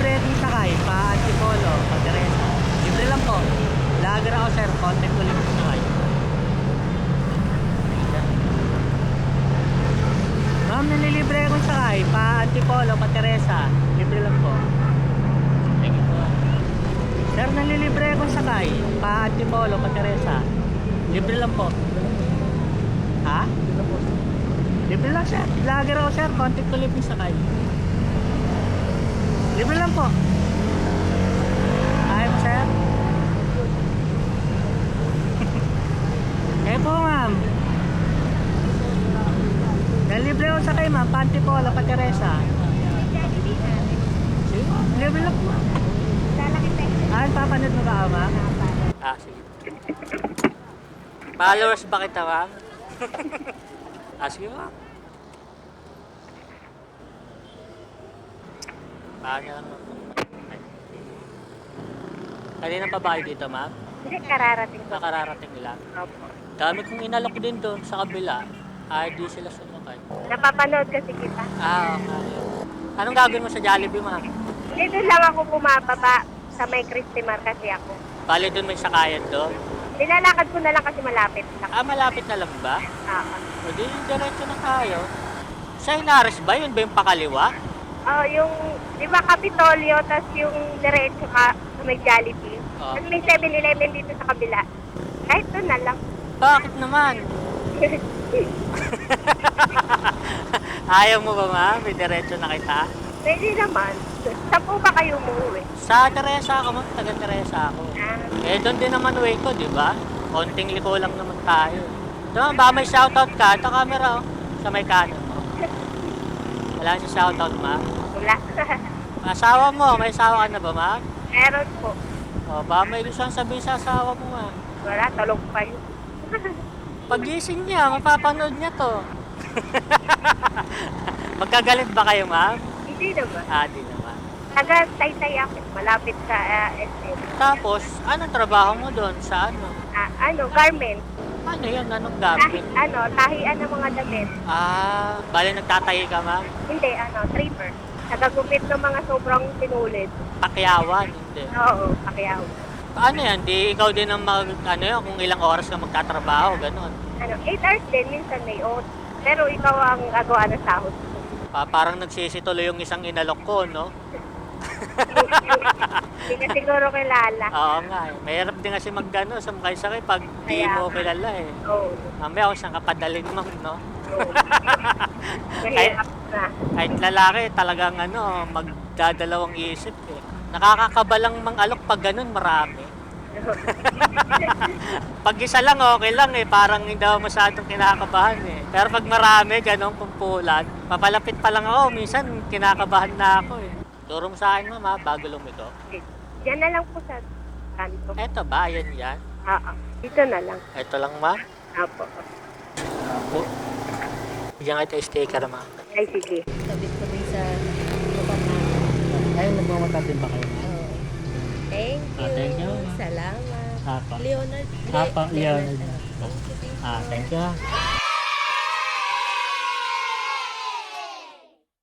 nanlilibre din sakay pa Antipolo, pa Teresa. Libre lang po. Lager ako sir, content ko libre sakay. Ma'am, nanlilibre akong sakay pa Antipolo, pa Teresa. Libre lang po. Thank you po. Sir, nanlilibre akong sakay pa Antipolo, pa Teresa. Libre lang po. Ha? Libre lang sir. Lager ako sir, content ko libre sakay. Libre lang po. Ayaw mo sir? Eh po ma'am. Libre ako sakay ma'am, Antipolo, pa Teresa. Sige, libre lang po. Ah, papanood mo ba ma'am? Ah, sige. Followers ba kita ma'am? Ah, sige ma'am. Paano lang ma'am? Kanina pa ba kayo dito ma'am? Hindi, kararating ko. Nakararating lang. Opo. Dami kong inalok din doon sa kabila. Ay, di sila sumakay. Napapanood kasi kita. Ah, okay. Anong gagawin mo sa Jollibee ma'am? Hindi, doon lang ako bumababa sa may Cristimar kasi ako. Bali doon may sakayan doon. Nilalakad ko na lang kasi malapit lang. Ah, malapit na lang ba? Oo. O di, diretso na tayo. Sa Inares ba? Yun ba yung pakaliwa? Oh, yung, di ba Kapitolyo, tas yung diretso ka sa may Jollibee. Oo. Tapos may 7-Eleven dito sa kabila. Kahit doon na lang. Bakit naman? Ayaw mo ba ma'am? May diretso na kita? Pwede naman. Saan po ba kayo umuwi? Sa Teresa ako ma'am, taga Teresa ako. Ah, Eh, doon din naman way ko, di ba? Konting liko lang naman tayo. Diba, ba may shoutout ka? Ito camera, oh. Sa may kanan mo. Wala si shoutout, ma'am. wala. Asawa mo, may asawa ka na ba, ma'am? Meron po. O, ba may gusto kang sabihin sa asawa mo, ma'am? Wala, tulog pa yun. Pagising niya, mapapanood niya to. Magkagalit ba kayo, ma'am? Hindi naman. Ah, di naman. Taga-Taytay ako. Malapit sa SM. Tapos, anong trabaho mo doon? Sa ano? Garment. Ano yan? Anong Tahi, gamit? tahian ng mga damit. Ah, bali nagtatahi ka, ma'am? Hindi, trimmer. Nagagupit ng mga sobrang pinulit. Pakyawan, hindi. Oo, pakiyaw. Ano yan? Di ikaw din ang ano yan, kung ilang oras ka magtatrabaho, gano'n. 8 hours din, minsan may oat. Pero ikaw ang gagawa ng sahod. Parang nagsisituloy yung isang inalok ko, no? Hindi ka siguro kilala. Oo nga eh. Mahirap din kasi mag-ano, sakay pag di Kaya mo nga. kilala eh. Oo. Mamaya kung saan ka padalin mo, no? Oo. Mahirap na. Kahit lalaki, talagang ano, magdadalawang isip eh. Nakakakabalang mang-alok pag ganun, marami. Pag isa lang, okay lang eh. Parang hindi ako masyadong kinakabahan eh. Pero pag marami, ganun kumpulan, papalapit pa lang ako. Minsan, kinakabahan na ako eh. Turo mo sa akin, mama, bago lumiko. Diyan na lang po sa kanto. Eto ba? Ayan yan. Oo. Dito na lang. Ito lang, ma. Apo. Apo. Bigyan kita sticker, ma. Ay, sige. Tabi-tabi sa lupa namin. Ayun, nagmamatab din ba kayo, ma? Oo. Thank you. Thank you. Salamat. Apa. Leonard. Apa, Leonard. Thank you. Thank you.